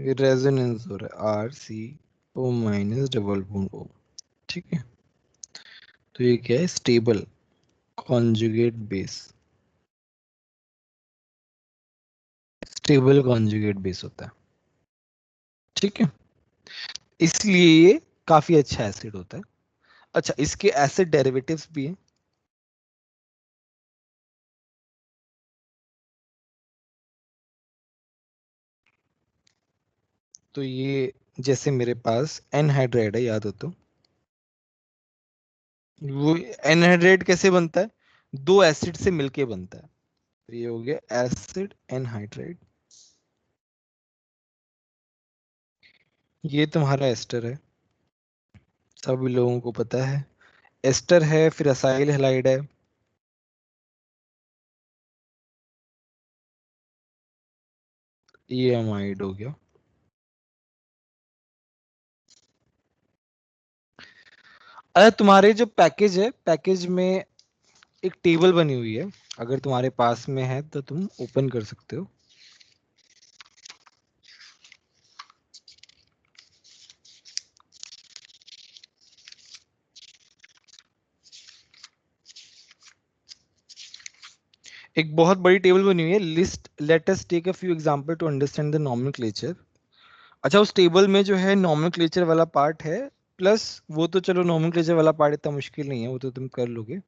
Resonance हो रहा है RCO minus double bond O। ठीक है, तो ये क्या है? Stable conjugate base. Stable conjugate base होता है। ठीक है, इसलिए ये काफी अच्छा एसिड होता है। अच्छा, इसके एसिड डेरिवेटिव्स भी हैं। तो ये जैसे मेरे पास एनहाइड्राइड है, याद हो तो वो एनहाइड्राइड कैसे बनता है? दो एसिड से मिलके बनता है। तो ये हो गया एसिड एनहाइड्राइड। ये तुम्हारा एस्टर है, सभी लोगों को पता है। एस्टर है, फिर असाइल हैलाइड है। ये अमाइड हो गया। अरे तुम्हारे जो पैकेज है, पैकेज में एक टेबल बनी हुई है, अगर तुम्हारे पास में है तो तुम ओपन कर सकते हो। एक बहुत बड़ी टेबल बनी हुई है, list let us take a few example to understand the nomenclature. अच्छा, उस टेबल में जो है नॉमेनक्लेचर वाला पार्ट है, प्लस वो तो चलो नॉमेनक्लेचर वाला पार्ट इतना मुश्किल नहीं है, वो तो तुम कर लोगे।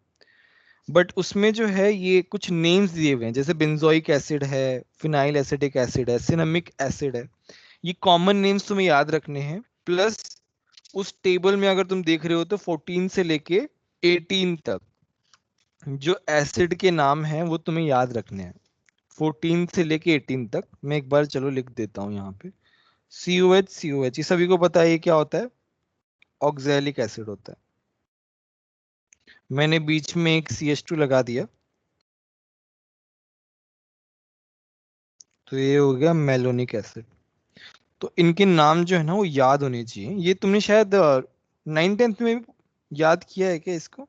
बट उसमें जो है ये कुछ नेम्स दिए हुए हैं, जैसे बेंजोइक एसिड है, फिनाइल एसिटिक एसिड है, सिनेमिक एसिड है। ये कॉमन नेम्स तुम्हें याद रखने हैं। प्लस उस टेबल में अगर तुम देख रहे हो तो 14 से लेके 18 तक जो एसिड के नाम हैं वो तुम्हें याद रखने हैं। 14 से लेके 18 तक मैं एक बार चलो लिख देता हूँ यहाँ पे। COH ये सभी को पता है, ये क्या होता है? ऑक्सैलिक एसिड होता है। मैंने बीच में एक CH2 लगा दिया, तो ये हो गया मेलोनिक एसिड। तो इनके नाम जो है ना वो याद होने चाहिए। ये तुमने शायद 9th 10th में भी याद किया है क्या इसको?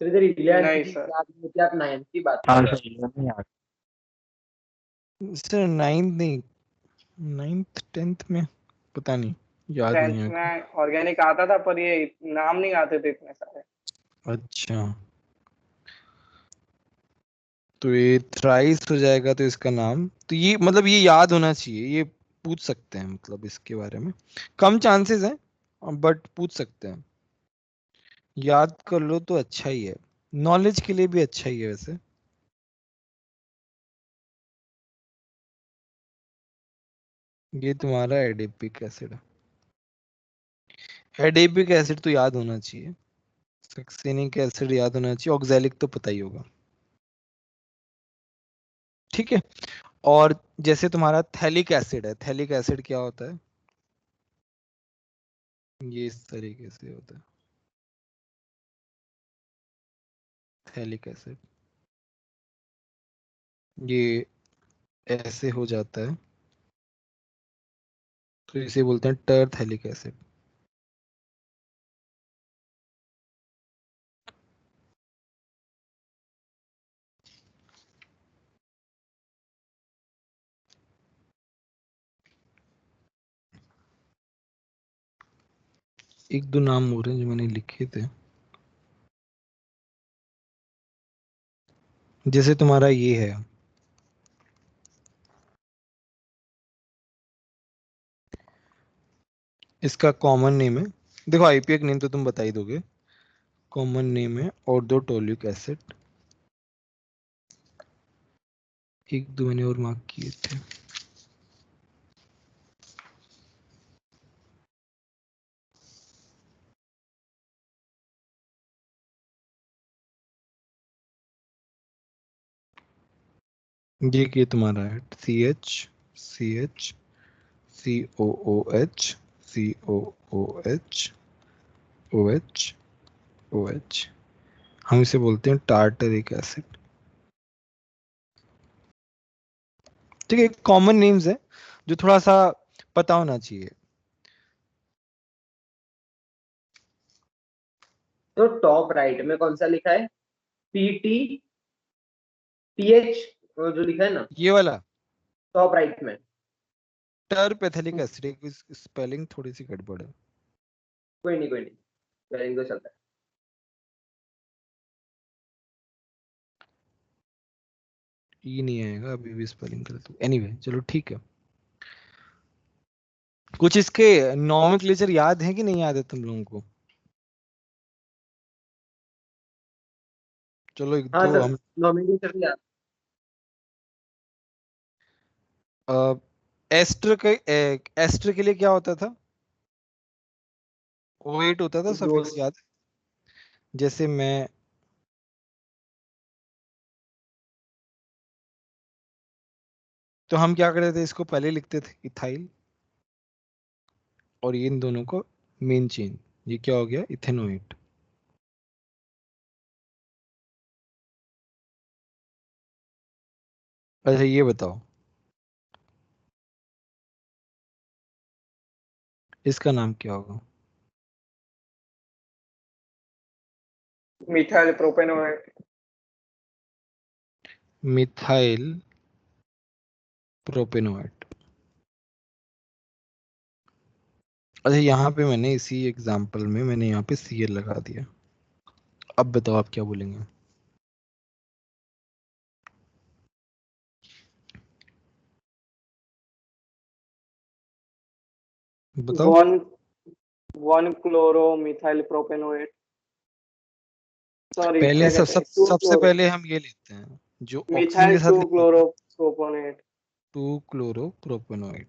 सर इधर इलियड नहीं की सर। याद नहीं होती, आप 9th की बात हाँ कर रहे सर, ये नहीं याद। सर 9th नहीं, 9th 10th में पता नहीं, याद नहीं 10th है। में ऑर्गेनिक आता था, पर ये नाम नहीं आते थे इतने सारे। अच्छा, तो ये थ्राइस हो जाएगा, तो इसका नाम तो ये मतलब ये याद होना चाहिए, ये पूछ सकते हैं मतलब इसके बारे में। कम चांसेस हैं बट पूछ सकते हैं। याद कर लो तो अच्छा ही है, नॉलेज के लिए भी अच्छा ही है वैसे। ये तुम्हारा एडिपिक एसिड है। एडिपिक एसिड तो याद होना चाहिए, सक्सेनिक एसिड याद होना चाहिए, ऑक्सैलिक तो पता ही होगा। ठीक है, और जैसे तुम्हारा थैलिक एसिड है, थैलिक एसिड क्या होता है? ये इस तरीके से होता है, थैलिक एसिड। ये ऐसे हो जाता है, तो इसे बोलते हैं टर थैलिक एसिड। एक दो नाम हो रहे हैं जो मैंने लिखे थे, जैसे तुम्हारा ये है, इसका कॉमन नेम है, देखो आईपीएक नेम तो तुम बता ही दोगे। कॉमन नेम है ऑर्थोटोलिक एसिड। एक दो मैंने और मार्क किए थे। ये तुम्हारा है CH COOH COOH OH OH। हम इसे बोलते हैं टार्टरिक एसिड। ठीक है, कॉमन नेम्स है जो थोड़ा सा पता होना चाहिए। तो टॉप राइट में कौन सा लिखा है? PT PH जो लिखा है ना, ये वाला टॉप राइट में। टर्प एथिलिक एसिड की स्पेलिंग थोड़ी सी गड़बड़ है। कोई नहीं स्पेलिंग तो चलता है। ई नहीं आएगा अभी भी स्पेलिंग कर तो एनीवे चलो ठीक है। कुछ इसके नॉमेनक्लेचर याद है कि नहीं याद है तुम लोगों को? चलो एक हाँ दो सर, हम नॉमिनेशन याद। एस्टर के लिए क्या होता था? O8 होता था दो सफिक्स याद है? जैसे मैं तो हम क्या करते थे इसको पहले लिखते थे इथाइल और ये इन दोनों को मेन चेन, ये क्या हो गया इथेनोएट। अच्छा ये बताओ इसका नाम क्या होगा? Methyl propanoate. Methyl propanoate. अच्छा यहाँ पे मैंने इसी एग्जांपल में मैंने यहाँ पे Cl लगा दिया। अब बताओ आप क्या बोलेंगे? बताओ। One one chloro methyl propanoate. Sorry, पहले क्या कहते हैं, टू सबसे क्लोरो पहले हम ये लेते हैं जो ऑक्सीजन मिथाइल के साथ टू लिखा होता क्लोरो है प्रोपेनोएट। 2 क्लोरोप्रोपेनोएट।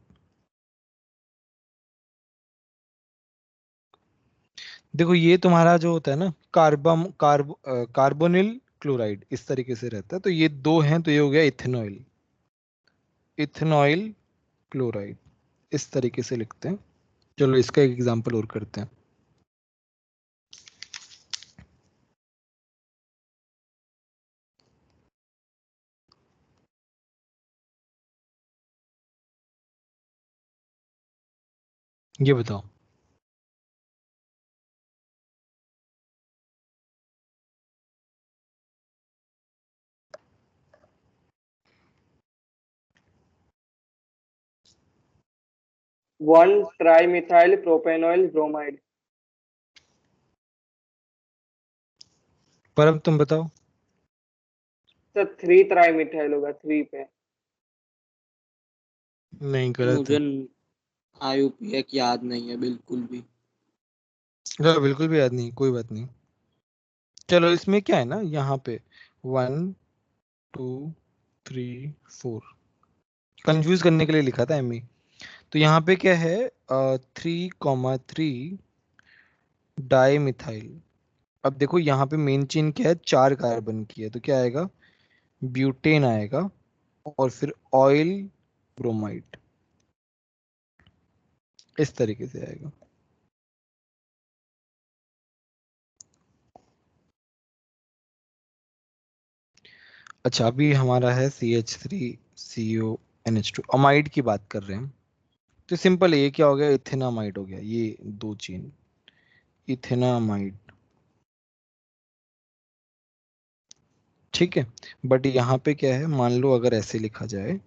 देखो ये तुम्हारा जो होता है ना कार्बोनिल क्लोराइड इस तरीके से रहता है, तो ये दो हैं तो ये हो गया इथेनॉइल। इथेनॉइल क्लोराइड इस तरीके से लिखते हैं। चलो इसका एक एग्जांपल और करते हैं। ये बताओ। One trimethyl propanoyl bromide. पर अब तुम बताओ। सर थ्री ट्राई मिथाइल होगा, थ्री पे। नहीं गलत है। मुझे IUPAC याद नहीं है बिल्कुल भी। चलो बिल्कुल भी याद नहीं, कोई बात नहीं। चलो इसमें क्या है ना यहाँ पे 1 2 3 4 कंफ्यूज करने के लिए लिखा था एमई। तो यहाँ पे क्या है 3,3 डाई मिथाइल। अब देखो यहाँ पे मेन चेन क्या है 4 कार्बन की है तो क्या आएगा ब्यूटेन आएगा और फिर ऑयल ब्रोमाइड इस तरीके से आएगा। अच्छा अभी हमारा है CH3CO NH2 अमाइड की बात कर रहे हैं। तो सिंपल है, ये क्या हो गया इथेनामाइड हो गया, ये दो चेन इथेनामाइड। ठीक है, बट यहाँ पे क्या है मान लो अगर ऐसे लिखा जाए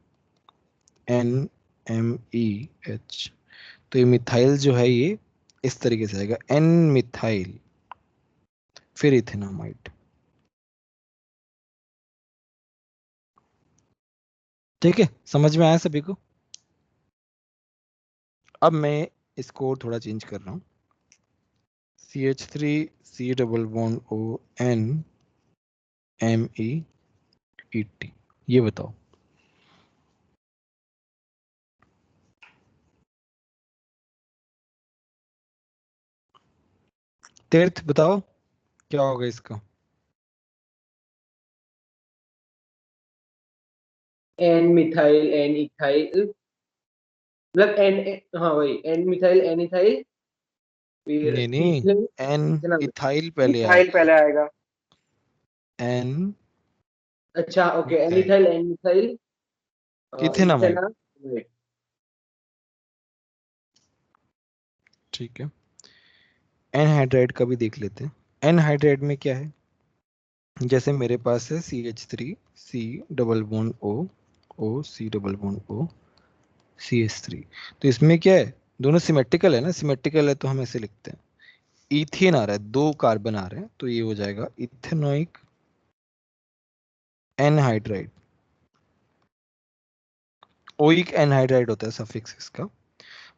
NMEH तो ये मिथाइल जो है ये इस तरीके से आएगा N मिथाइल फिर इथेनामाइड। ठीक है, समझ में आया सभी को? अब मैं इसको और थोड़ा चेंज कर रहा हूँ CH3 डबल बॉन्ड ONMeET। ये बताओ तीर्थ बताओ क्या होगा इसका? एन मिथाइल एन इथाइल, मतलब एन, हाँ वही एन मिथाइल एन इथाइल, फिर नहीं नहीं, इथेन एन इथेनॉल। इथाइल पहले मिथाइल आएगा। पहले आएगा। एन अच्छा okay, N methyl ethyl N methyl ethanamide. इथेना। ठीक है, एनहाइड्राइड का भी देख लेते हैं। एनहाइड्राइड में क्या है, जैसे मेरे पास है CH3 C double bond O O, C double bond O, CH3। तो इसमें क्या है, दोनों सिमेट्रिकल है ना, सिमेट्रिकल है तो हम ऐसे लिखते हैं। इथेन आ रहा है, 2 कार्बन आ रहे हैं, तो ये हो जाएगा इथेनोइक एनहाइड्राइड। ओइक एनहाइड्राइड होता है सफिक्स इसका।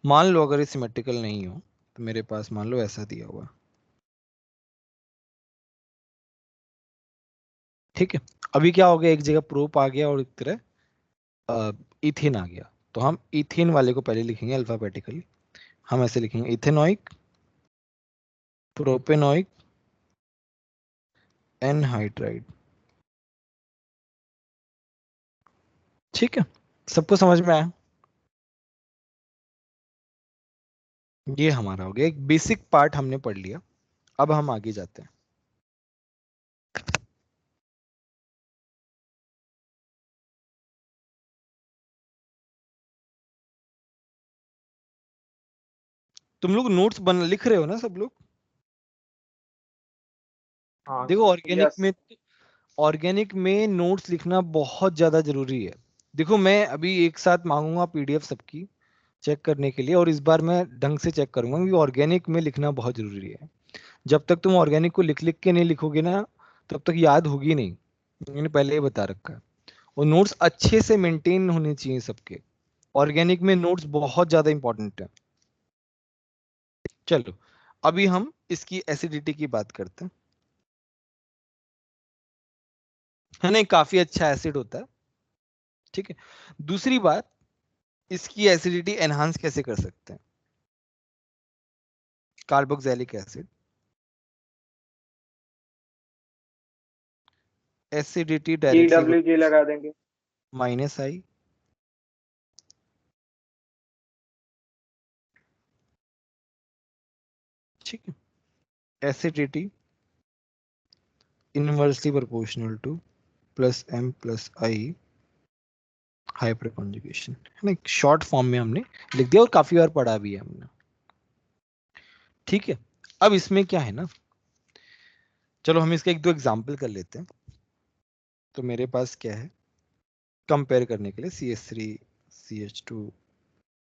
मान लो अगर ये सिमेट्रिकल नहीं हो तो मेरे पास मान लो ऐसा दिया हुआ, ठीक है। अभी क्या हो गया, एक जगह प्रोप आ गया और एक तरह इथेन आ गया, तो हम इथेन वाले को पहले लिखेंगे अल्फाबेटिकली। हम ऐसे लिखेंगे इथेनोइक प्रोपेनोइक एनहाइड्राइड, ठीक है। सबको समझ में आया? ये हमारा हो गया एक बेसिक पार्ट हमने पढ़ लिया। अब हम आगे जाते हैं। तुम लोग नोट्स बन लिख रहे हो ना सब लोग? हाँ देखो यस। ऑर्गेनिक में नोट्स लिखना बहुत ज्यादा जरूरी है। देखो मैं अभी एक साथ मांगूंगा पीडीएफ सबकी चेक करने के लिए, और इस बार मैं ढंग से चेक करूंगा, क्योंकि ऑर्गेनिक में लिखना बहुत जरूरी है। जब तक तुम ऑर्गेनिक को लिख लिख के नहीं लिखोगे ना, तब तक याद होगी नहीं। मैंने पहले ही बता रखा है। और नोट्स अच्छे से मेंटेन होने चाहिए सबके। ऑर्गेनिक में नोट्स बहुत ज्यादा इंपॉर्टेंट है। चलो अभी हम इसकी एसिडिटी की बात करते हैं। है ना, ये काफी अच्छा एसिड होता है, ठीक है। दूसरी बात, इसकी एसिडिटी एनहांस कैसे कर सकते हैं? Carboxylic acid acidity directly EWG लगा देंगे। माइनस आई, ठीक है। Acidity inversely proportional to plus M plus I hyper conjugation, है ना। शॉर्ट फॉर्म में हमने लिख दिया और काफी बार पढ़ा भी है हमने, ठीक है। अब इसमें क्या है ना, चलो हम इसका एक दो एग्जाम्पल कर लेते हैं। तो मेरे पास क्या है कंपेयर करने के लिए, CH3 CH2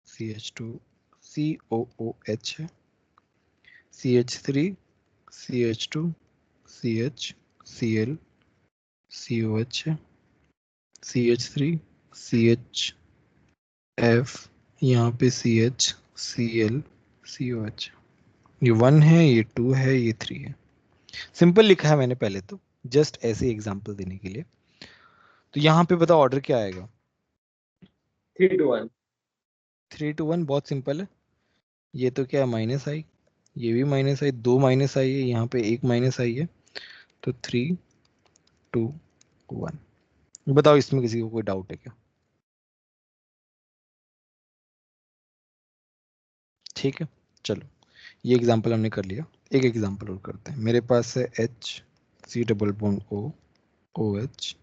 CH2 COOH है, CH3 CH2 CH Cl COH है, CH3 CHF, यहाँ पे CH Cl COH। ये 1 है, ये 2 है, ये 3 है। सिंपल लिखा है मैंने पहले तो, जस्ट ऐसे एग्जांपल देने के लिए। तो यहाँ पे बताओ ऑर्डर क्या आएगा? 3 to 1। 3 to 1 बहुत सिंपल है। ये तो क्या है, माइनस आई, ये भी माइनस आई, 2 माइनस आई है, यहाँ पे 1 माइनस आई है। तो 3 2 1। बताओ इसमें किसी को कोई डाउट है क्या? ठीक है, चलो ये एग्जांपल हमने कर लिया। एक एग्जांपल और करते हैं। मेरे पास है H C double bond O OH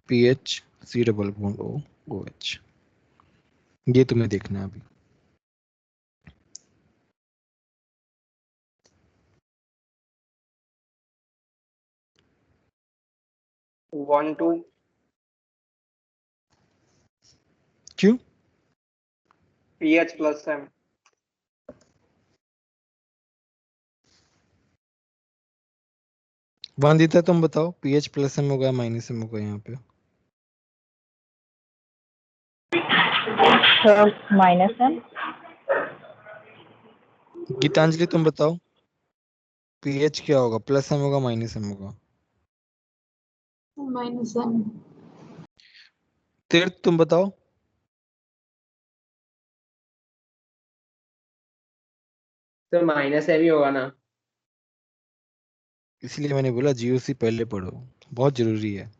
PH C double bond O OH। ये तुम्हें देखना है अभी। 1 2 क्यों? PH plus M। वंदिता तुम बताओ, पीएच प्लस एम होगा माइनस एम होगा यहाँ पे? Minus M. गीतांजलि तुम बताओ, पीएच क्या होगा, प्लस एम होगा माइनस एम होगा? Minus M. तीर्थ तुम बताओ। तो माइनस एम ही होगा ना। इसलिए मैंने बोला जीओसी पहले पढ़ो, बहुत जरूरी है।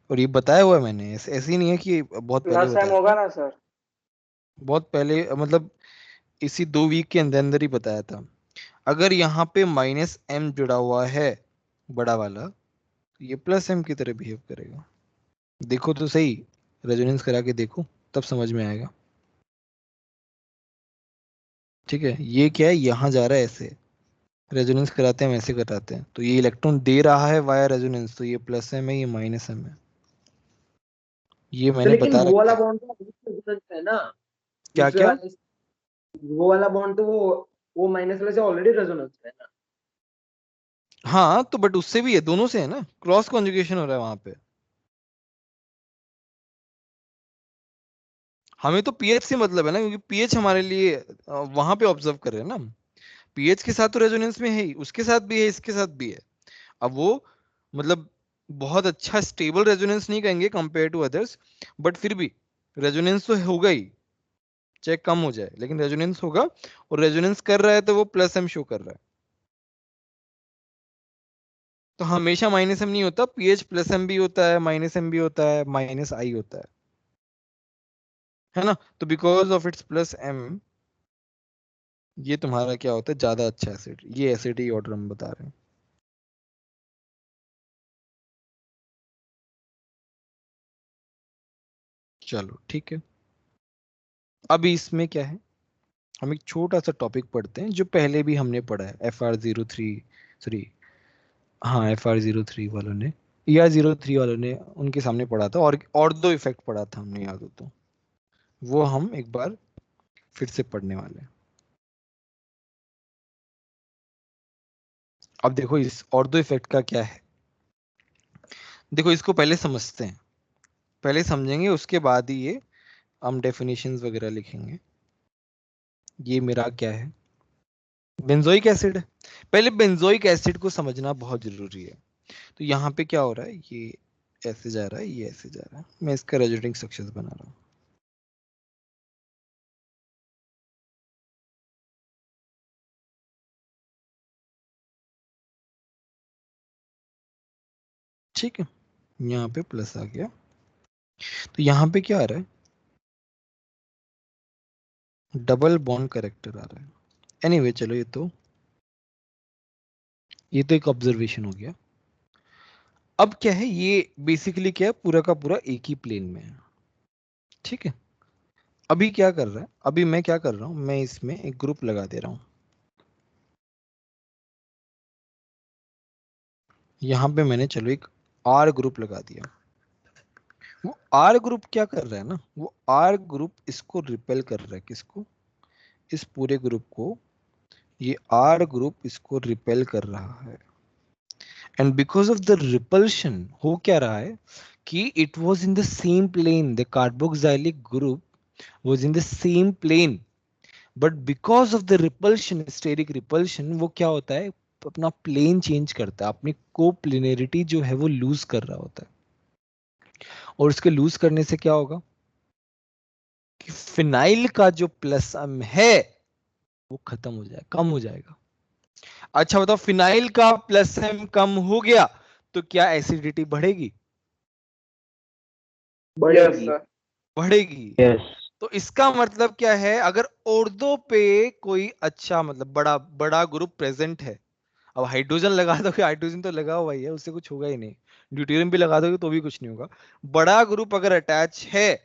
और ये बताया हुआ है मैंने, ऐसे ही नहीं है कि बहुत पहले प्लस M बताया होगा था। ना सर? बहुत पहले मतलब इसी 2 वीक के अंदर अंदर ही बताया था। अगर यहाँ पे माइनस एम जुड़ा हुआ है बड़ा वाला, तो ये प्लस एम की तरह बिहेव करेगा। देखो तो सही, रेजोनेंस करा के देखो, तब समझ में आएगा। ठीक है, ये क्या है, यहाँ जा रहा है ऐसे, रेजोनेंस कराते हैं वैसे कराते हैं, तो ये इलेक्ट्रॉन दे रहा है वाया रेजोनेंस, तो ये प्लस एम है, ये माइनस एम है। ये तो मैंने लेकिन बता वो वाला रखा है। बॉन्ड तो रेजोनेंस है ना, क्या दूसरे क्या? वाले, वो वाला बॉन्ड तो वो माइनस वाले से ऑलरेडी रेजोनेंस है ना। हाँ तो बट उससे भी है, दोनों से है ना, क्रॉस कॉन्जुगेशन हो रहा है वहां पे। हमें तो पीएच से मतलब है ना, क्योंकि पीएच हमारे लिए वहां पे ऑब्जर्व कर रहे हैं ना। पीएच के साथ तो रेजोनेंस में है ही, उसके साथ भी है, इसके साथ भी है। अब वो मतलब बहुत अच्छा स्टेबल रेजोनेंस नहीं कहेंगे कंपेयर टू अदर्स, बट फिर भी रेजोनेंस तो होगा ही, चाहे कम हो जाए लेकिन रेजोनेंस होगा। और रेजोनेंस कर रहा है तो वो प्लस एम शो कर रहा है। तो हमेशा माइनस एम नहीं होता, पीएच प्लस एम भी होता है, माइनस एम भी होता है, माइनस आई होता है ना। तो because of its plus M, ये तुम्हारा क्या होता है, ज्यादा अच्छा एसिड। ये एसिड ही ऑर्डर हम बता रहे हैं। चलो ठीक है। अभी इसमें क्या है, हम एक छोटा सा टॉपिक पढ़ते हैं जो पहले भी हमने पढ़ा है, FR03, सॉरी, हाँ FR03 वालों ने या 03 वालों ने उनके सामने पढ़ा था, और दो इफेक्ट पढ़ा था हमने, याद हो तो। वो हम एक बार फिर से पढ़ने वाले हैं। अब देखो इस और दो इफेक्ट का क्या है, देखो इसको पहले समझते हैं, पहले समझेंगे उसके बाद ही ये हम डेफिनेशंस वगैरह लिखेंगे। ये मेरा क्या है, बेंजोइक एसिड है। पहले बेंजोइक एसिड को समझना बहुत जरूरी है। तो यहाँ पे क्या हो रहा है, ये ऐसे जा रहा है, ये ऐसे जा रहा है, मैं इसका रेजोनेटिंग स्ट्रक्चर बना रहा हूँ। ठीक है, यहाँ पे प्लस आ गया। तो यहाँ पे क्या आ रहा है, डबल बॉन्ड करेक्टर आ रहा है। एनीवे चलो, ये तो एक ऑब्जर्वेशन हो गया। अब क्या है, ये बेसिकली क्या है, पूरा का पूरा एक ही प्लेन में है। ठीक है, अभी क्या कर रहा है, अभी मैं क्या कर रहा हूं, मैं इसमें एक ग्रुप लगा दे रहा हूं। यहां पे मैंने चलो एक आर ग्रुप लगा दिया। वो आर ग्रुप क्या कर रहा है ना, वो आर ग्रुप इसको रिपेल कर रहा है, किसको, इस पूरे ग्रुप को। ये आर ग्रुप इसको रिपेल कर रहा है। And because of the repulsion हो क्या रहा है कि it was in the same plane, the carboxylic group was in the same plane, but because of the repulsion, steric repulsion, वो क्या होता है, अपना प्लेन चेंज करता है, अपनी कोप्लेनरिटी जो है वो लूज कर रहा होता है। और उसके लूज करने से क्या होगा कि फिनाइल का जो प्लस एम है वो खत्म हो जाएगा, कम हो जाएगा। अच्छा बताओ, फिनाइल का प्लस एम कम हो गया तो क्या एसिडिटी बढ़ेगी? यस बढ़ेगी। सर। बढ़ेगी। यस। तो इसका मतलब क्या है, अगर ऑर्थो पे कोई अच्छा मतलब बड़ा बड़ा ग्रुप प्रेजेंट है, अब हाइड्रोजन लगा दोगे, हाइड्रोजन तो लगा हुआ ही है, उससे कुछ होगा ही नहीं। ड्यूटेरियम भी लगा दोगे तो भी कुछ नहीं होगा। बड़ा ग्रुप अगर अटैच है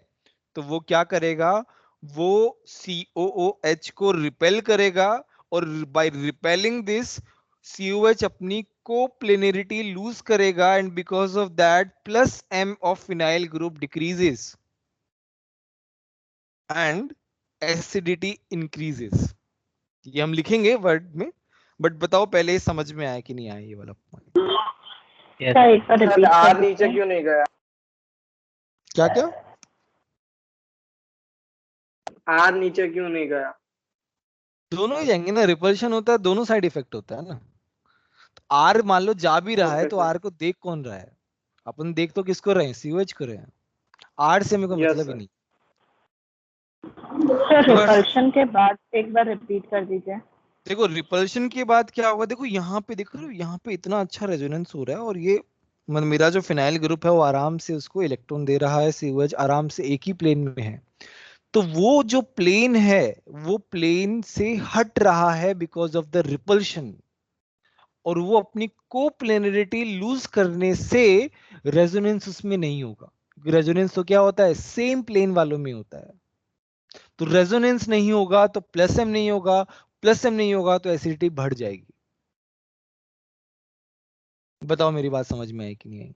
तो वो क्या करेगा, वो COOH को रिपेल करेगा, और बाय रिपेलिंग दिस COH अपनी कोप्लेनरिटी लूज करेगा, and because of that plus M of phenyl group decreases and acidity increases. ये हम लिखेंगे वर्ड में, बट बताओ पहले समझ में आया कि नहीं आया ये वाला पॉइंट? क्या एक बार सर रिपीट कर आर सकते नीचे हैं? क्यों नहीं गया? क्या क्या? आर नीचे क्यों नहीं गया? दोनों ही जाएंगे ना, रिपल्शन होता है, दोनों साइड इफेक्ट होता है ना। आर मान लो जा भी रहा है ओके तो सर। आर को देख कौन रहा है, अपन देख तो किसको रहे हैं, सीओएच को रहे हैं। आर से मेरे को यस मतलब ही सर। नहीं। सर तो बस रिपल्शन के बाद एक बार रिपीट कर दीजिए। देखो, रिपल्शन के बाद क्या होगा, देखो यहाँ पे देखो, यहाँ पे इतना अच्छा रेजोनेंस हो रहा है, और ये मतलब मेरा जो फिनाइल ग्रुप है वो आराम से उसको इलेक्ट्रॉन दे रहा है, सीओएच आराम से एक ही प्लेन में है। तो वो जो प्लेन है वो प्लेन से हट रहा है बिकॉज ऑफ द रिपल्शन, और वो अपनी कोप्लेनरिटी लूज करने से रेजोनेंस उसमें नहीं होगा। रेजोनेंस तो क्या होता है, सेम प्लेन वालों में होता है। तो रेजोनेंस नहीं होगा तो प्लस एम नहीं होगा, प्लस एम नहीं होगा तो एसिडिटी बढ़ जाएगी। बताओ मेरी बात समझ में आई कि नहीं आई?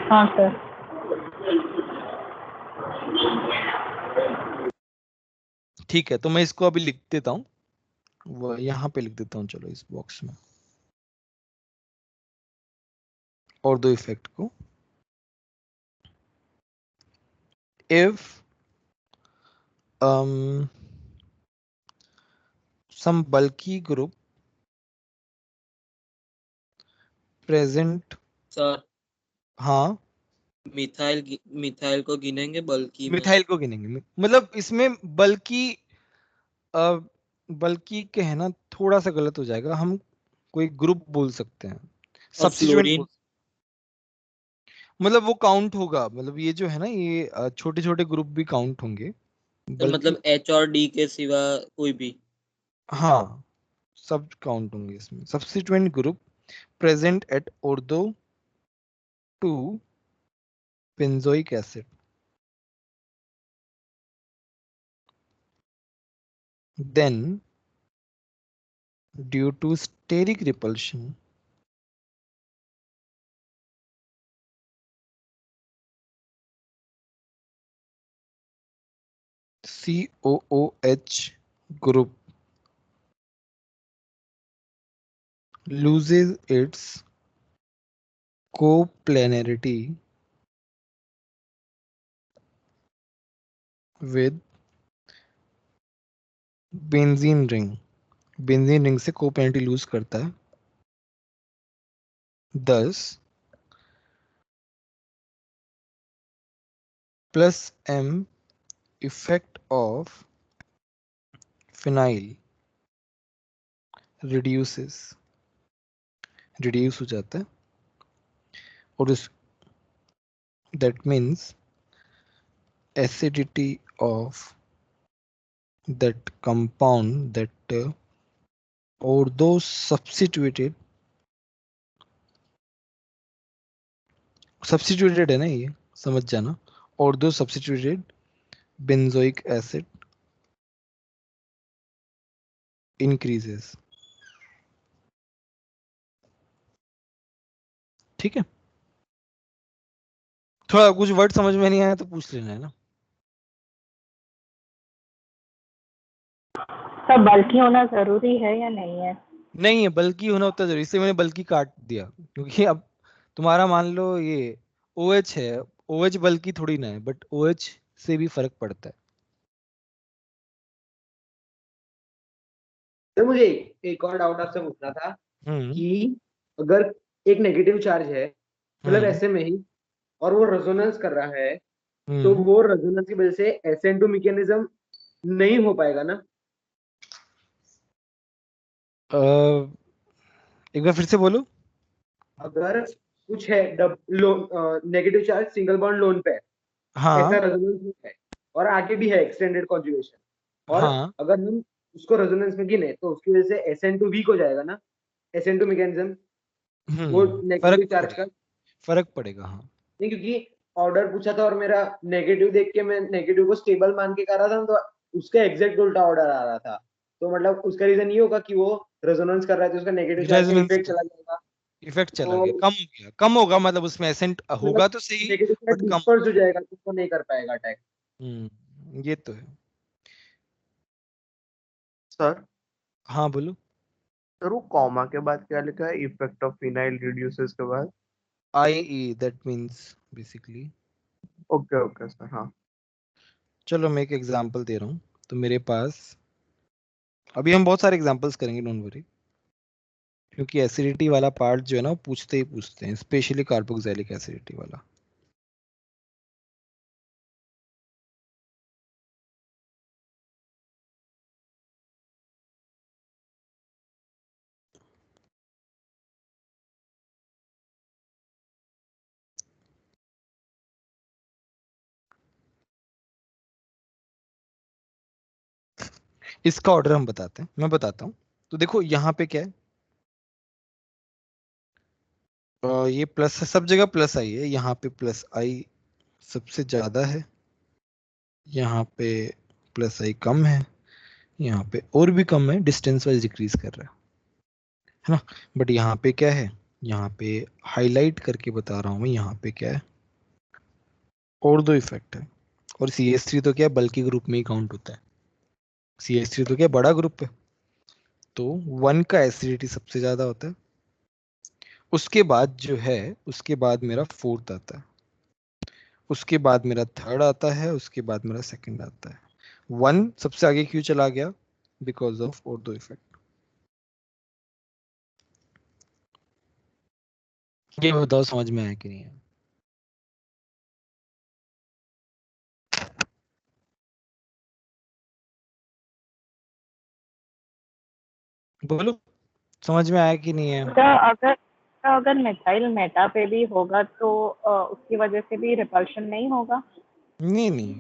हाँ सर। ठीक है, तो मैं इसको अभी लिख देता हूँ, वो यहाँ पे लिख देता हूँ, चलो इस बॉक्स में, और दो इफेक्ट को। If some bulky group present। Sir हाँ, मिथाइल को गिनेंगे बल्कि में? मिथाइल को गिनेंगे, मतलब इसमें बल्कि बल्कि कहना थोड़ा सा गलत हो जाएगा, हम कोई ग्रुप बोल सकते हैं, और सब्स्टिट्यूएंट फ्लोरीन? मतलब वो काउंट होगा, मतलब ये जो है ना, ये छोटे छोटे ग्रुप भी काउंट होंगे, तो बल्कि मतलब एच और डी के सिवा कोई भी? हाँ, सब काउंट होंगे इसमें। Substituent group present at ortho to benzoic acid, then due to steric repulsion COOH group loses its coplanarity with benzene ring, benzene ring से कोप्लेनरिटी लूज करता है, thus plus M effect of phenyl reduce हो जाता है, और उस that means acidity of that compound, that or those substituted है ना, ये समझ जाना, और दो सब्स्टिट्यूटेड बेंजोइक एसिड इंक्रीजेस। ठीक है, थोड़ा कुछ वर्ड समझ में नहीं आया तो पूछ लेना, है ना। सर बल्कि होना जरूरी है या नहीं है? नहीं है, बल्कि होना उतना जरूरी, इसलिए मैंने बल्कि काट दिया, क्योंकि अब तुम्हारा मान लो ये OH है, OH बल्कि थोड़ी ना है, बट OH से भी फर्क पड़ता है। तो मुझे एक और डाउट आपसे पूछना था कि अगर एक नेगेटिव चार्ज है, मतलब ऐसे में ही, और वो रेजोनेंस कर रहा है, तो वो रेजोनेंस की वजह से SN2 मैकेनिज्म नहीं हो पाएगा ना? एक बार फिर से बोलो। अगर कुछ है negative charge single bond loan पे है, हाँ ऐसा रेजोनेंस है, और आगे भी है एक्सटेंडेड कॉन्जुगेशन, और हाँ, अगर हम उसको रेजोनेंस में गिने तो उसकी वजह से SN2 वीक हो जाएगा ना, SN2 मैकेनिज्म, वो नेगेटिव चार्ज का। फर्क पड़ेगा, हाँ। नहीं, क्योंकि ऑर्डर पूछा था और मेरा नेगेटिव देख के मैं नेगेटिव को स्टेबल मान के कर रहा था, तो उसका एग्जैक्ट उल्टा ऑर्डर आ रहा था, तो मतलब उसका रीजन ये होगा कि वो रेजोनेंस कर रहा है तो उसका नेगेटिव चार्ज का इफेक्ट चला जाएगा, इफेक्ट चला तो गया, कम हो गया, कम होगा, मतलब उसमें एसेंट होगा तो सही, negative charge but come. Disperse हो जाएगा, तो वो नहीं कर पाएगा अटैक। ये तो है। सर हाँ बोलो। सर वो कॉमा के बाद क्या लिखा है, इफेक्ट ऑफ फिनाइल रिड्यूसेस के बाद? IE, that means basically। Okay okay sir, हाँ। चलो मैं एक एग्जांपल दे रहा हूँ, तो मेरे पास अभी हम बहुत सारे एग्जांपल्स करेंगे, डोंट वरी, क्योंकि एसिडिटी वाला पार्ट जो है ना वो पूछते ही पूछते हैं, स्पेशली कार्बोक्सिलिक एसिडिटी वाला। इसका ऑर्डर हम बताते हैं, मैं बताता हूँ। तो देखो यहाँ पे क्या है, ये प्लस है, सब जगह प्लस आई है, यहाँ पे प्लस आई सबसे ज्यादा है, यहाँ पे प्लस आई कम है, यहाँ पे और भी कम है, डिस्टेंस वाइज डिक्रीज कर रहा है ना। बट यहाँ पे क्या है, यहाँ पे हाईलाइट करके बता रहा हूँ मैं, यहाँ पे क्या है, और दो इफेक्ट है, और CH3 तो क्या बल्कि ग्रुप में ही काउंट होता है, CH3 तो क्या बड़ा ग्रुप है, तो 1 का एसिडिटी सबसे ज्यादा होता है। उसके बाद जो है, उसके बाद मेरा फोर्थ आता है, उसके बाद मेरा थर्ड आता है, उसके बाद मेरा सेकंड आता है। 1 सबसे आगे क्यों चला गया? बिकॉज ऑफ और दो इफेक्ट। ये बताओ समझ में आया कि नहीं है? बोलो, समझ में आया कि नहीं है? अगर मिथाइल मेटा पे भी होगा तो उसकी वजह से भी रिपल्शन नहीं होगा? नहीं नहीं,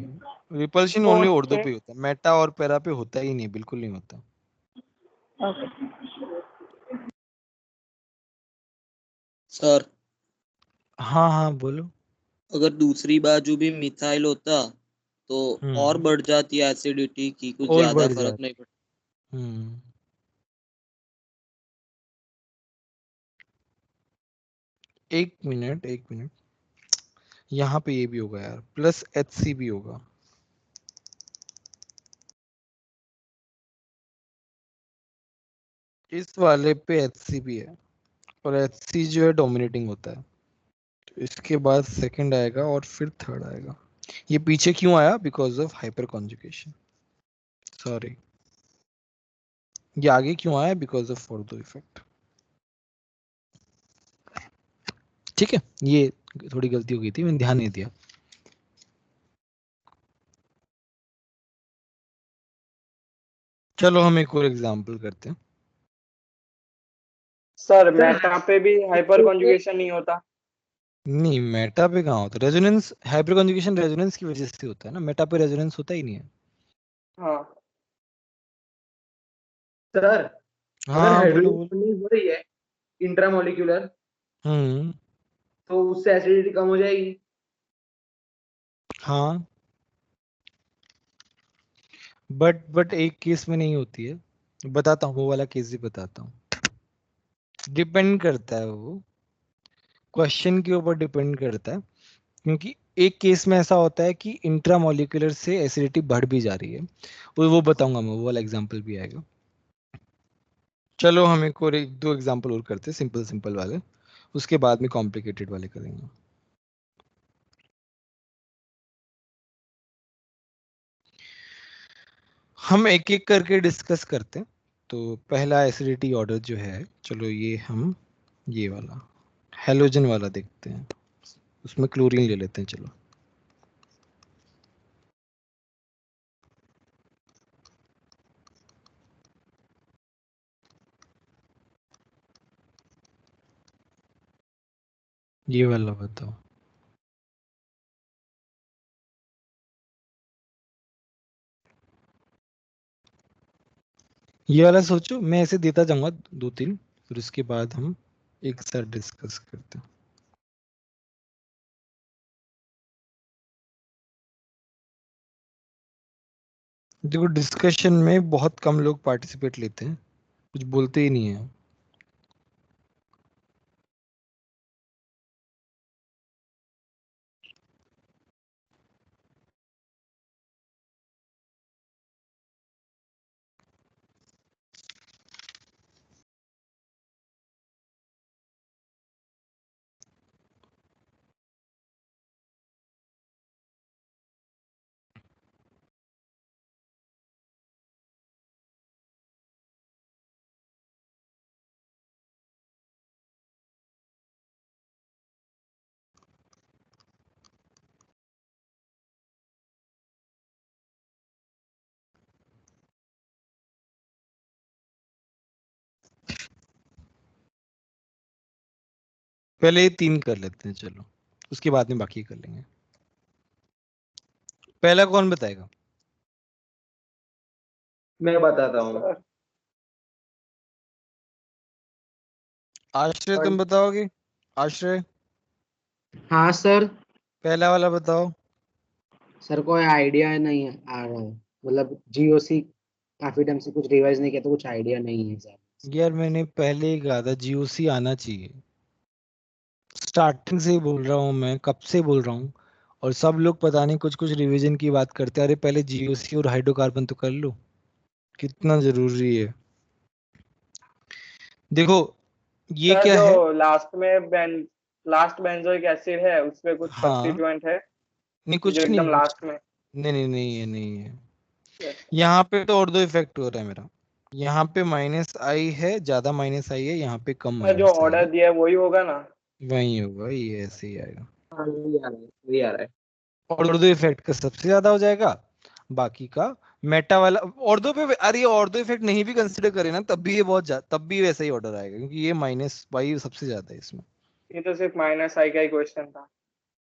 रिपल्शन ओनली ऑर्थो पे होता है, मेटा और पैरा पे होता ही नहीं, बिल्कुल नहीं होता। ओके सर हाँ हाँ बोलो। अगर दूसरी बाजू भी मिथाइल होता तो और बढ़ जाती एसिडिटी की, कुछ और ज्यादा बढ़ फर्क जाता। नहीं पड़ता। एक मिनट एक मिनट, यहाँ पे ये भी होगा यार, प्लस HC भी होगा। इस वाले पे HC भी है, और HC जो है डोमिनेटिंग होता है, तो इसके बाद सेकंड आएगा और फिर थर्ड आएगा। ये पीछे क्यों आया? Because of hyper conjugation, sorry. ये आगे क्यों आया? Because of Fordow effect. ठीक है, ये थोड़ी गलती हो गई थी, मैंने ध्यान नहीं दिया। चलो हम एक और एग्जांपल करते हैं। सर मेटा पे भी हाइपर कॉन्जुगेशन नहीं होता? नहीं, मेटा पे कहाँ होता है रेजोनेंस? हाइपर कॉन्जुगेशन रेजोनेंस की वजह से होता है ना, मेटा पे रेजोनेंस होता ही नहीं है। हाँ सर अगर हाँ बोलो हाइड्रोजन बोलो। बॉन्डिंग हो रही है इंट्रामोलिक्यूलर, हम्म। तो उससे एसिडिटी कम हो जाएगी। हाँ, बट एक केस में नहीं होती है, बताता हूँ, वो वाला केस भी बताता हूँ। डिपेंड करता है वो, क्वेश्चन के ऊपर डिपेंड करता है, क्योंकि एक केस में ऐसा होता है कि इंट्रामोलिकुलर से एसिडिटी बढ़ भी जा रही है, वो बताऊंगा मैं, वो वाला एग्जांपल भी आएगा। चलो हम एक और एक दो एग्जांपल और करते हैं, सिंपल सिंपल वाले, उसके बाद में कॉम्प्लिकेटेड वाले करेंगे। हम एक एक करके डिस्कस करते हैं। तो पहला एसिडिटी ऑर्डर जो है, चलो ये हम ये वाला हेलोजन वाला देखते हैं, उसमें क्लोरीन ले लेते हैं। चलो ये वाला बताओ। ये वाला सोचो, मैं ऐसे देता जाऊंगा दो तीन, फिर उसके बाद हम एक साथ डिस्कस करते हैं। देखो डिस्कशन में बहुत कम लोग पार्टिसिपेट लेते हैं, कुछ बोलते ही नहीं है। पहले ये 3 कर लेते हैं, चलो उसके बाद में बाकी कर लेंगे। पहला कौन बताएगा? मैं बताता हूँ। आश्रय तुम बताओगे? आश्रय हाँ सर। पहला वाला बताओ। सर कोई आइडिया नहीं आ रहा है, मतलब जीओसी काफी टाइम से कुछ रिवाइज नहीं किया तो कुछ आइडिया नहीं है सर। यार मैंने पहले ही कहा था GOC आना चाहिए, स्टार्टिंग से ही बोल रहा हूँ मैं, कब से बोल रहा हूँ, और सब लोग पता नहीं कुछ कुछ रिवीजन की बात करते हैं। अरे पहले जीओसी और हाइड्रोकार्बन तो कर लो, कितना जरूरी है। देखो ये सर क्या जो है। लास्ट बेंजोइक एसिड है उसमें कुछ हाँ, सब्स्टिट्यूएंट है नहीं जो कुछ एकदम नहीं, लास्ट में? नहीं नहीं नहीं है, नहीं है। Yes. यहाँ पे तो और दो इफेक्ट हो रहा है मेरा। यहाँ पे माइनस आई है, ज्यादा माइनस आई है, यहाँ पे कम सर जो माइनस आई है। ऑर्डर दिया है वही होगा ना? वही होगा, ये ऐसे ही आएगा। हाँ, वही आ रहा है, वही आ रहा है। और दो इफेक्ट का सबसे ज्यादा हो जाएगा, बाकी का मेटा वाला। और दो पे, अरे ये और दो इफेक्ट नहीं भी कंसिडर करे ना तब भी ये तब भी वैसा ही ऑर्डर आएगा, क्योंकि ये माइनस वाई सबसे ज्यादा है इसमें। ये तो सिर्फ माइनस आई का ही क्वेश्चन था।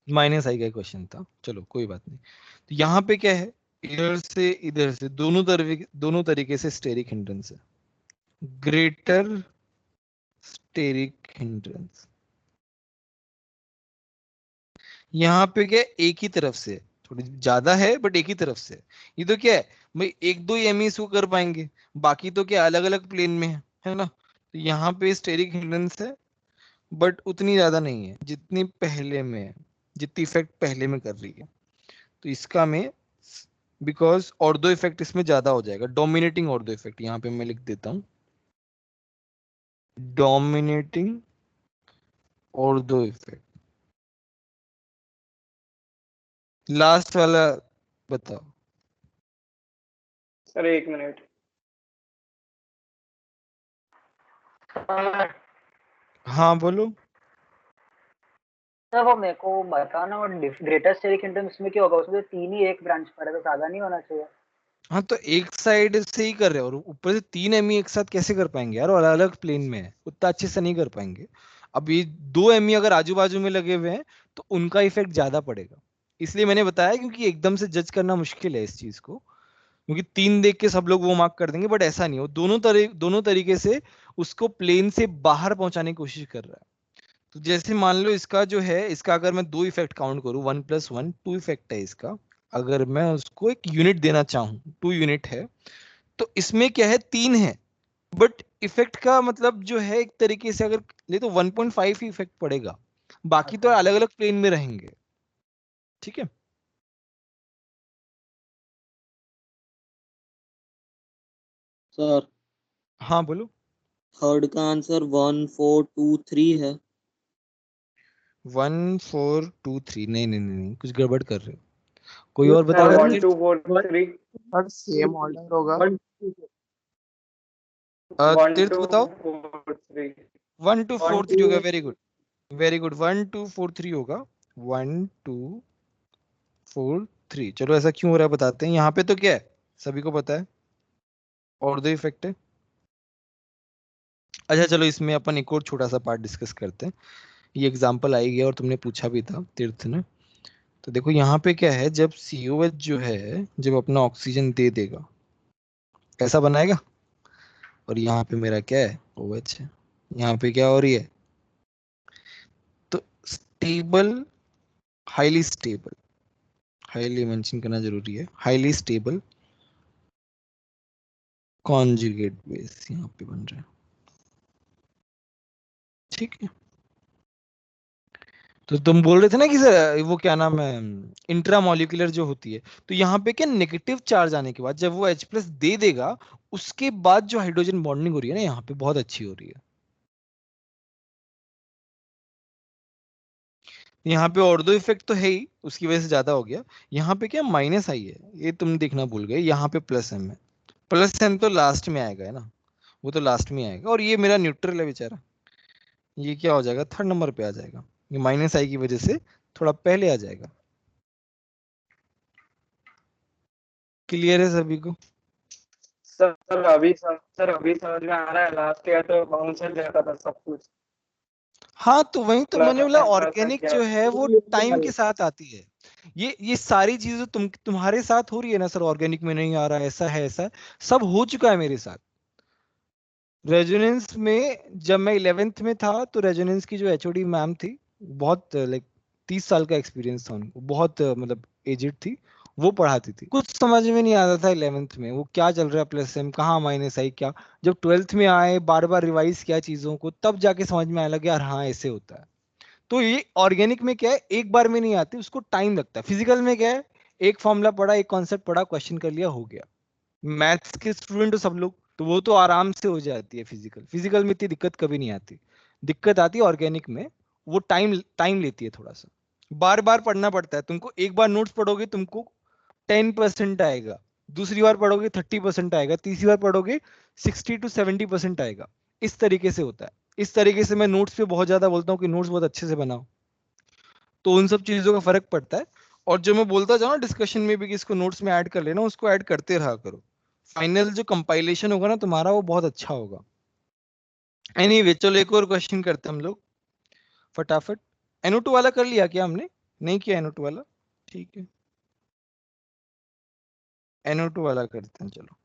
माइनस आई का क्वेश्चन था, चलो कोई बात नहीं। तो यहाँ पे क्या है, इधर से दोनों तरीके से स्टेरिक हिंड्रेंस है। ग्रेटर स्टेरिक हिंड्रेंस यहाँ पे क्या है, एक ही तरफ से, थोड़ी ज्यादा है बट एक ही तरफ से। ये तो क्या है भाई, एक दो एम इसको कर पाएंगे, बाकी तो क्या अलग अलग प्लेन में है ना। तो यहाँ पे स्टेरिक हिंड्रेंस है, बट उतनी ज्यादा नहीं है जितनी पहले में है, जितनी इफेक्ट पहले में कर रही है। तो इसका में बिकॉज ऑर्थो इफेक्ट इसमें ज्यादा हो जाएगा, डोमिनेटिंग ऑर्थो इफेक्ट, यहाँ पे मैं लिख देता हूँ डोमिनेटिंग ऑर्थो इफेक्ट। लास्ट वाला बताओ। सर एक मिनट। हाँ बोलो। सर वो मेरे को बताना, और ग्रेटेस्ट स्टेरिक हिंड्रेंस में क्या होगा? उसमें तो तीन ही एक ब्रांच पर है, तो ज्यादा नहीं होना चाहिए? हाँ तो एक साइड से ही कर रहे हो, और ऊपर से तीन एमई एक साथ कैसे कर पाएंगे यार, और अलग अलग प्लेन में है, उतना अच्छे से नहीं कर पाएंगे। अब ये दो एमई अगर आजू बाजू में लगे हुए हैं तो उनका इफेक्ट ज्यादा पड़ेगा। इसलिए मैंने बताया, क्योंकि एकदम से जज करना मुश्किल है इस चीज को, क्योंकि तीन देख के सब लोग वो मार्क कर देंगे, बट ऐसा नहीं हो। दोनों तरीके से उसको प्लेन से बाहर पहुंचाने की कोशिश कर रहा है। तो जैसे मान लो इसका जो है, इसका अगर मैं दो इफेक्ट काउंट करूं, 1+1 टू इफेक्ट है इसका, अगर मैं उसको एक यूनिट देना चाहूं, 2 यूनिट है, तो इसमें क्या है, 3 है। बट इफेक्ट का मतलब जो है, एक तरीके से अगर ले तो 1.5 ही इफेक्ट पड़ेगा, बाकी तो अलग अलग प्लेन में रहेंगे। ठीक है। सर हाँ बोलो। थर्ड का आंसर 1423 है। 1423 नहीं नहीं नहीं नहीं, कुछ गड़बड़ कर रहे हो। कोई और बता सर रहा है? 1 2 4 3 सर सेम ऑर्डर होगा। 1 तीर्थ 2 बताओ। 4 3 1 2 4 3 होगा, वेरी गुड वेरी गुड, 1 2 4 3 होगा। 1 2 4 3, चलो ऐसा क्यों हो रहा है बताते हैं। यहाँ पे तो क्या है, सभी को पता है, और दो इफेक्ट है। अच्छा चलो, इसमें अपन एक और छोटा सा पार्ट डिस्कस करते हैं। ये एग्जांपल आई गया और तुमने पूछा भी था तीर्थ ने। तो देखो यहाँ पे क्या है, जब COH जो है, जब अपना ऑक्सीजन दे देगा, कैसा बनाएगा। और यहाँ पे मेरा क्या है, OH है। यहाँ पे क्या हो रही है, तो stable, highly stable, highly mention करना जरूरी है, हाईली स्टेबल कॉन्जुगेट बेस यहाँ पे बन रहा है। ठीक है। तो तुम बोल रहे थे ना कि सर वो क्या नाम है, इंट्रामोलिकुलर जो होती है, तो यहाँ पे क्या नेगेटिव चार्ज आने के बाद जब वो H+ दे देगा, उसके बाद जो हाइड्रोजन बॉन्डिंग हो रही है ना, यहाँ पे बहुत अच्छी हो रही है। यहाँ पे और दो इफेक्ट तो है ही, उसकी वजह से ज्यादा हो गया। यहाँ पे क्या माइनस आई है, ये तुम देखना भूल गए, यहाँ पे प्लस एम है। प्लस एम तो लास्ट में आएगा है ना, वो तो लास्ट में आएगा। और ये मेरा न्यूट्रल है बेचारा, ये क्या हो जाएगा, थर्ड नंबर पे आ जाएगा। ये माइनस आई की वजह से थोड़ा पहले आ जाएगा। क्लियर है सभी को? सर अभी समझ में आ रहा है। लास्ट ईयर तो बाउंसर जाता था सब कुछ। हाँ तो वही तो मैंने बोला, ऑर्गेनिक जो है वो टाइम के ये साथ आती है। ये सारी चीजें तुम्हारे साथ हो रही है ना सर, ऑर्गेनिक में नहीं आ रहा है, ऐसा है, ऐसा है, सब हो चुका है मेरे साथ। रेजोनेंस में जब मैं 11th में था, तो रेजोनेंस की जो HOD मैम थी, बहुत लाइक 30 साल का एक्सपीरियंस था उनको, बहुत मतलब एजिड थी। वो पढ़ाती थी, कुछ समझ में नहीं आता था 11th में वो क्या चल रहा है, प्लस एम कहाँ, माइनस आई क्या। जब 12th में आए, बार बार रिवाइज किया चीजों को, तब जाके समझ में आने लगा यार हाँ ऐसे होता है। तो ये ऑर्गेनिक में क्या है, एक बार में नहीं आती, उसको टाइम लगता है। फिजिकल में क्या है, एक फॉर्मूला पढ़ा, एक कॉन्सेप्ट पढ़ा, क्वेश्चन कर लिया, हो गया। मैथ्स के स्टूडेंट हो सब लोग, तो वो तो आराम से हो जाती है। फिजिकल में इतनी दिक्कत कभी नहीं आती। दिक्कत आती है ऑर्गेनिक में, वो टाइम टाइम लेती है थोड़ा सा, बार बार पढ़ना पड़ता है तुमको। एक बार नोट्स पढ़ोगे तुमको 10% आएगा, दूसरी बार पढ़ोगे 30% आएगा, तीसरी बार पढ़ोगे 60 to 70% आएगा। इस तरीके से होता है। इस तरीके से मैं नोट्स पे बहुत ज्यादा बोलता हूँ कि नोट्स बहुत अच्छे से बनाओ, तो उन सब चीजों का फर्क पड़ता है। और जो मैं बोलता जाऊँ डिस्कशन में भी कि इसको नोट्स में ऐड कर लेना, उसको ऐड करते रहा करो। फाइनल जो कंपाइलेशन होगा ना तुम्हारा, वो बहुत अच्छा होगा। एनीवे चलो एक और क्वेश्चन करते हैं हम लोग फटाफट। NO2 वाला कर लिया क्या हमने? नहीं किया NO2 वाला, ठीक है। NO2 वाला करते हैं चलो।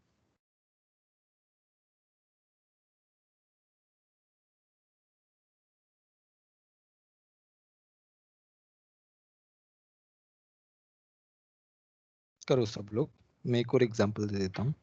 करो सब लोग, मैं एक और एग्जांपल दे देता हूँ।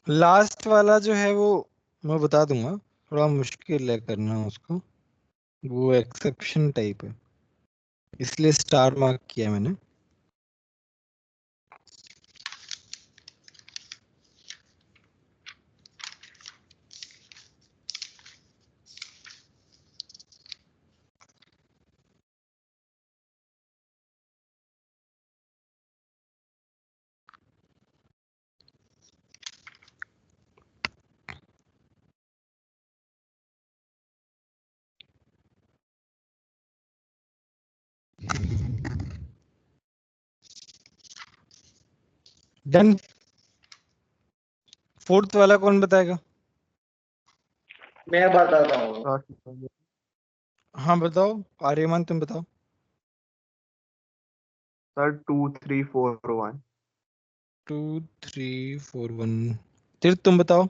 लास्ट वाला जो है वो मैं बता दूंगा, थोड़ा मुश्किल है करना उसको, वो एक्सेप्शन टाइप है, इसलिए स्टार मार्क किया मैंने। डन। फोर्थ वाला कौन बताएगा? मैं बताता हूँ। हाँ बताओ, आर्यमान तुम बताओ। सर 2 3 4 1। 2 3 4 1। तीर्थ तुम बताओ।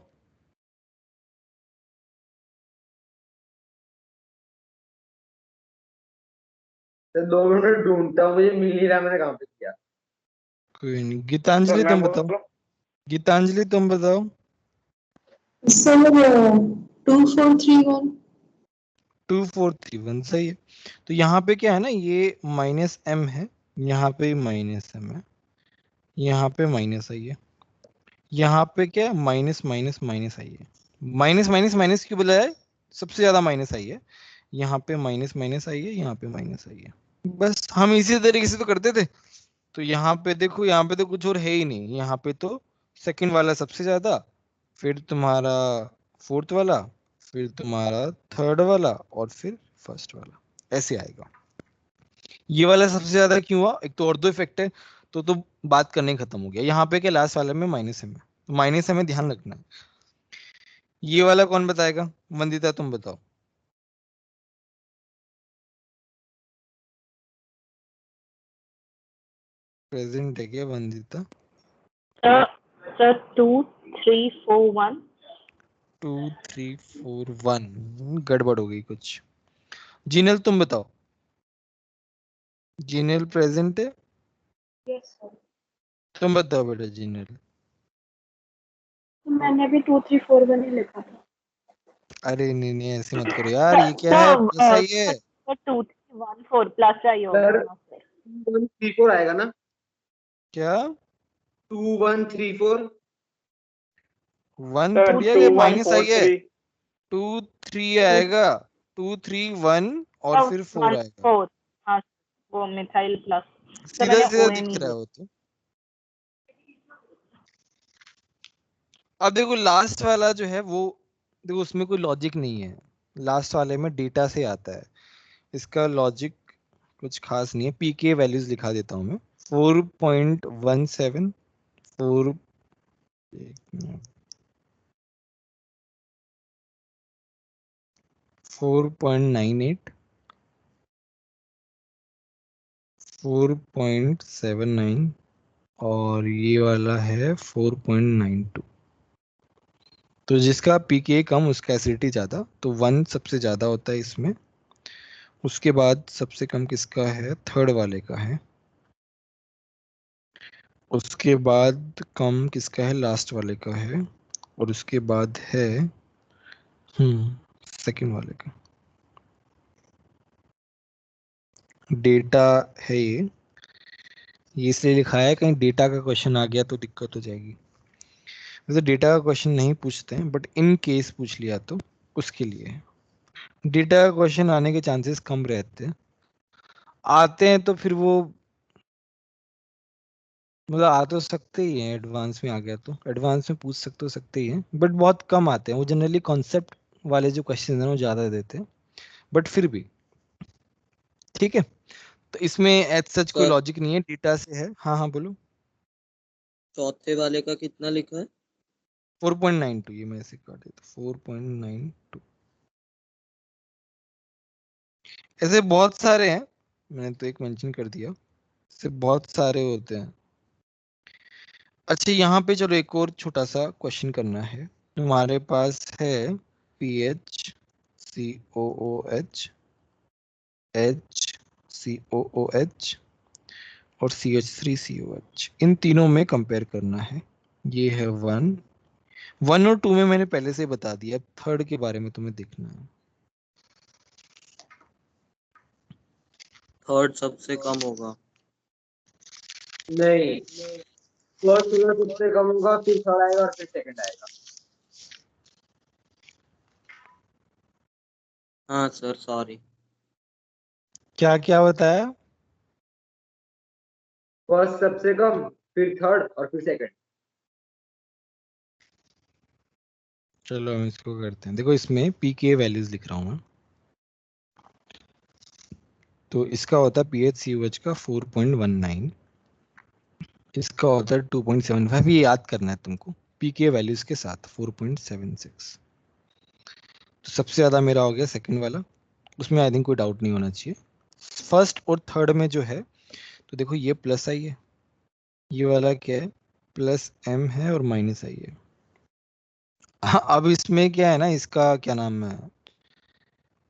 तो 2 मिनट ढूंढता हूँ, मुझे मिल नहीं रहा मैंने कहाँ पे किया। कोई नहीं, गीतांजलि तो तुम मैं बताओ। बोलूं? गीतांजलि तुम बताओ। सर 2 4 3 1। 2 4 3 1 सही है। तो यहाँ पे क्या है ना, ये -m है, यहाँ पे -m है, यहाँ पे माइनस आई है, यहाँ पे क्या है माइनस माइनस माइनस आई है, माइनस माइनस माइनस की बजाय सबसे ज्यादा माइनस आई है, यहाँ पे माइनस माइनस आई है, यहाँ पे माइनस आई है। बस हम इसी तरीके से तो करते थे। तो यहाँ पे देखो, यहाँ पे तो कुछ और है ही नहीं, यहाँ पे तो सेकंड वाला सबसे ज्यादा, फिर तुम्हारा फोर्थ वाला, फिर तुम्हारा थर्ड वाला, और फिर फर्स्ट वाला, ऐसे आएगा। ये वाला सबसे ज्यादा क्यों हुआ? एक तो और दो इफेक्ट है, तो बात करने ही खत्म हो गया। यहाँ पे क्या लास्ट वाले में माइनस है, तो माइनस हमें ध्यान रखना है। ये वाला कौन बताएगा? वंदिता तुम बताओ। प्रेजेंट है क्या वंदिता? सर 2 3 4 1 2 3 4 1 गड़बड़ हो गई कुछ। जीनल तुम बताओ, जीनल प्रेजेंट है? Yes sir. तुम बताओ बेटा जीनल। मैंने भी 2 3 4 1 ही लिखा था। अरे नहीं नहीं ऐसे मत करो यार, ये क्या है? प्लस आई है। 2 3 1 4 प्लस आई होगा सर ना सर। 2134 आएगा ना? क्या 2134? 1 सर थोड़ी 2 आएगा, 1 माइनस 4 आई है। 3 2 3 आएगा, 2 3 1 और फिर 4 आएगा। 4 हाँ वो मिथाइल प्लस। सर सीधा मैंने सीधा ओ एन दिख ही रहा है लिखा। वो तो। अब देखो लास्ट वाला जो है वो, देखो उसमें कोई लॉजिक नहीं है। लास्ट वाले में डेटा से आता है, इसका लॉजिक कुछ खास नहीं है। पीके वैल्यूज लिखा देता हूं मैं। 4.17 4 4.98 4.79 और ये वाला है 4.92। तो जिसका पीके कम उसका एसिडिटी ज्यादा, तो 1 सबसे ज्यादा होता है इसमें। उसके बाद सबसे कम किसका है? थर्ड वाले का है। उसके बाद कम किसका है? लास्ट वाले का है। और उसके बाद है सेकंड वाले का। डेटा है ये इसलिए लिखा है कहीं डेटा का क्वेश्चन आ गया तो दिक्कत हो जाएगी। वैसे डेटा का क्वेश्चन नहीं पूछते हैं, बट इन केस पूछ लिया तो उसके लिए डेटा का क्वेश्चन आने के चांसेस कम रहते हैं। आते हैं तो फिर वो मतलब आ तो सकते ही हैं, एडवांस में आ गया तो एडवांस में पूछ सकते ही हैं, बट बहुत कम आते हैं। वो जनरली कॉन्सेप्ट वाले जो क्वेश्चन हैं वो ज्यादा देते हैं, बट फिर भी ठीक है। तो इसमें एज सच कोई सर लॉजिक नहीं है, डेटा से है। हाँ हाँ बोलो। चौथे वाले का कितना लिखा है? 4.92 ये मैं ऐसे काट देता, 4.92। ऐसे बहुत सारे हैं, मैंने तो एक मेंशन कर दिया, ऐसे बहुत सारे होते हैं। अच्छा यहाँ पे चलो एक और छोटा सा क्वेश्चन करना है। हमारे पास है पीएच COOH H COOH और CH3COH, इन तीनों में कंपेयर करना है। ये है 1 और 2 में मैंने पहले से बता दिया, थर्ड के बारे में तुम्हें देखना है। थर्ड सबसे कम होगा। नहीं, फर्स्ट होगा सबसे कम होगा, फिर थर्ड आएगा और फिर सेकंड आएगा। हाँ सर सॉरी। क्या क्या बताया? फर्स्ट सबसे कम, फिर थर्ड और फिर सेकंड। चलो हम इसको करते हैं। देखो इसमें पीके वैल्यूज लिख रहा हूँ मैं। तो इसका होता है PHCOH का 4.19, इसका होता है 2.75। ये याद करना है तुमको, पीके वैल्यूज के साथ 4.76। तो सबसे ज्यादा मेरा हो गया सेकंड वाला, उसमें आई थिंक कोई डाउट नहीं होना चाहिए। फर्स्ट और थर्ड में जो है, तो देखो ये प्लस आई है, ये वाला क्या है? प्लस M है और माइनस आई है। हाँ अब इसमें क्या है ना, इसका क्या नाम है,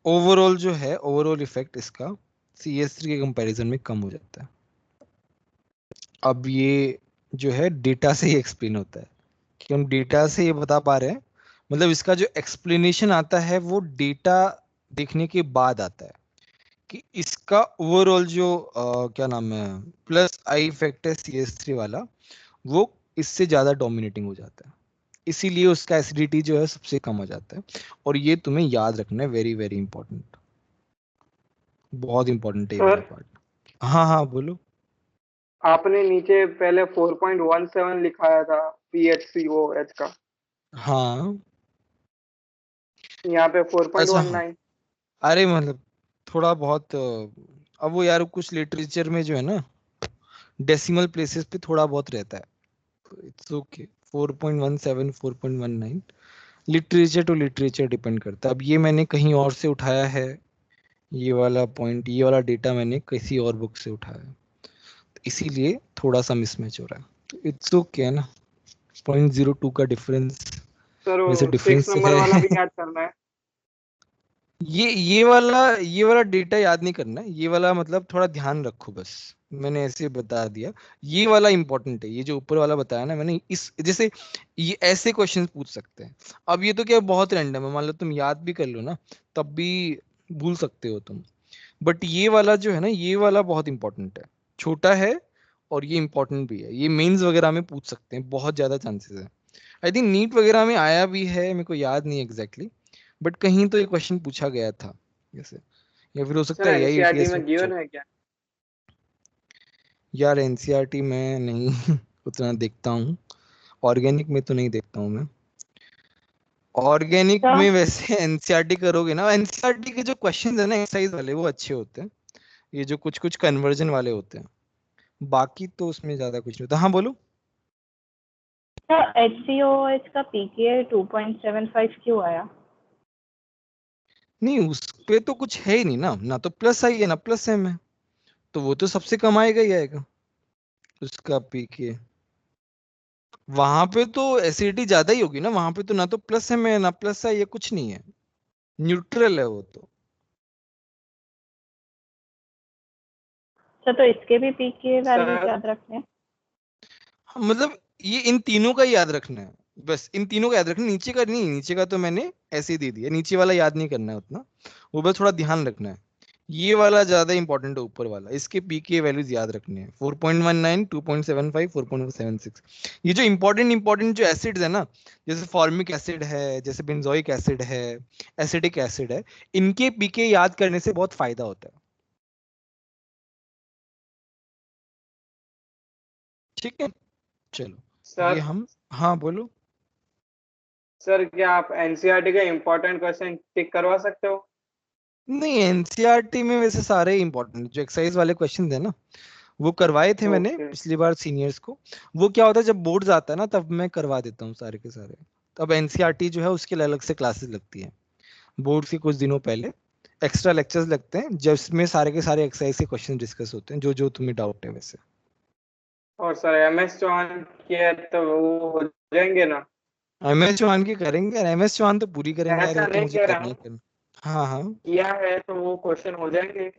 ओवरऑल जो है ओवरऑल इफेक्ट इसका CS3 के कंपैरिजन में कम हो जाता है। अब ये जो है डेटा से ही एक्सप्लेन होता है कि हम डेटा से ये बता पा रहे हैं, मतलब इसका जो एक्सप्लेनेशन आता है वो डेटा देखने के बाद आता है कि इसका ओवरऑल जो क्या नाम है प्लस आई इफेक्ट है CS3 वाला, वो इससे ज्यादा डोमिनेटिंग हो जाता है, इसीलिए उसका एसिडिटी जो है सबसे कम हो जाता है। और ये तुम्हें याद रखना है, वेरी वेरी इंपॉर्टेंट, बहुत इंपॉर्टेंट है ये वाला सर पार्ट। हाँ हाँ बोलो। आपने नीचे पहले 4.17 लिखाया था PHCOH का, हाँ यहाँ पे अच्छा हाँ, 4.19। अरे मतलब थोड़ा बहुत अब वो यार कुछ लिटरेचर में जो है ना डेसिमल प्लेसेस पे थोड़ा बहुत रहता है, तो it's okay. 4.17 4.19 literature to literature depend करता है। अब ये मैंने कहीं और से उठाया है, ये वाला पॉइंट, ये वाला डेटा मैंने किसी और बुक से उठाया है। इसीलिए थोड़ा सा मिसमैच हो रहा है। इट्स ओके ना, 0.02 का डिफरेंस सर वैसे वो 6 डिफरेंस नंबर है। वाला भी याद करना है। ये वाला डेटा याद नहीं करना है, ये वाला मतलब थोड़ा ध्यान रखो बस, मैंने ऐसे बता दिया। ये वाला इंपॉर्टेंट है, ये जो ऊपर वाला बताया ना मैंने, इस जैसे ये ऐसे क्वेश्चन पूछ सकते हैं। अब ये तो क्या बहुत रैंडम है, मान लो तुम याद भी कर लो ना तब भी भूल सकते हो तुम, बट ये वाला जो है ना, ये वाला बहुत इंपॉर्टेंट है, छोटा है और ये इंपॉर्टेंट भी है, ये मेंस वगैरह में पूछ सकते हैं, बहुत ज्यादा चांसेस है। आई थिंक नीट वगैरह में आया भी है, मेरे को याद नहीं एग्जैक्टली, बट कहीं तो ये क्वेश्चन पूछा गया था जैसे, या फिर हो सकता सर है एनसीईआरटी AIUTS में में पूछा। गिवन है क्या? यार एनसीईआरटी में नहीं उतना देखता हूँ, ऑर्गेनिक में तो नहीं देखता हूँ मैं। ऑर्गेनिक क्या? में वैसे एनसीईआरटी करोगे ना, एनसीईआरटी के जो क्वेश्चन है ना एक्सरसाइज वाले वो अच्छे होते हैं, ये जो कुछ कुछ कन्वर्जन वाले होते हैं, बाकी तो उसमें ज्यादा कुछ नहीं होता। हाँ बोलो। क्या HCOH का PKA 2.75 क्यों आया? नहीं उस पे तो कुछ है ही नहीं ना, ना तो प्लस आई है ना प्लस एम है, तो वो तो सबसे कम आएगा ही आएगा उसका पीके। वहां पे तो एसिडिटी ज्यादा ही होगी ना, वहां पे तो ना तो प्लस एम है ना प्लस आई है, कुछ नहीं है, न्यूट्रल है वो तो। अच्छा, तो इसके भी PKA वैल्यूज सर याद रखने हैं? हाँ, मतलब ये इन तीनों का ही याद रखना है, बस इन तीनों का याद रखना, नीचे का नहीं, नीचे का तो मैंने ऐसे ही दे दिया, नीचे वाला याद नहीं करना है उतना, वो बस थोड़ा ध्यान रखना है। ये वाला ज्यादा इंपॉर्टेंट है, ऊपर वाला, इसके पीके वैल्यूज याद रखने हैं, 4.19, 2.75, 4.76। ये जो इंपॉर्टेंट जो एसिड्स है ना, जैसे फॉर्मिक एसिड है, जैसे बेंजोइक एसिड है, एसिटिक एसिड है, इनके पीके याद करने से बहुत फायदा होता है। ठीक है, चलो ये सर हम, हाँ बोलो। सर क्या आप एनसीईआरटी का इम्पोर्टेंट क्वेश्चन टिक करवा सकते हो? नहीं एनसीईआरटी में वैसे सारे इंपॉर्टेंट जो एक्सरसाइज वाले क्वेश्चन है ना, वो करवाए थे मैंने ओके। पिछली बार सीनियर्स को। वो क्या होता है जब बोर्ड्स आता है ना तब मैं करवा देता हूँ सारे के सारे। तब एनसीईआरटी जो है उसके लिए अलग से क्लासेस लगती है, बोर्ड के कुछ दिनों पहले एक्स्ट्रा लेक्चर्स लगते हैं जिसमें सारे के सारे एक्सरसाइज के क्वेश्चन डिस्कस होते हैं, जो जो तुम्हें डाउट है वैसे। और सर MS चौहान किया तो वो हो जाएंगे ना? MS चौहान की करेंगे, MS चौहान तो पूरी करेंगे यार, ऐसा वो तो नहीं मुझे कह रहा करना ही हूँ, करना। हाँ हाँ, किया है तो वो क्वेश्चन हो जाएंगे।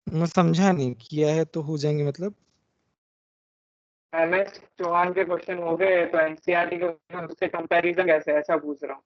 मैं समझा नहीं, किया है तो हो जाएंगे मतलब। MS चौहान के क्वेश्चन हो गए तो एनसीईआरटी के question उससे कंपैरिजन कैसे, ऐसा पूछ रहा हूँ।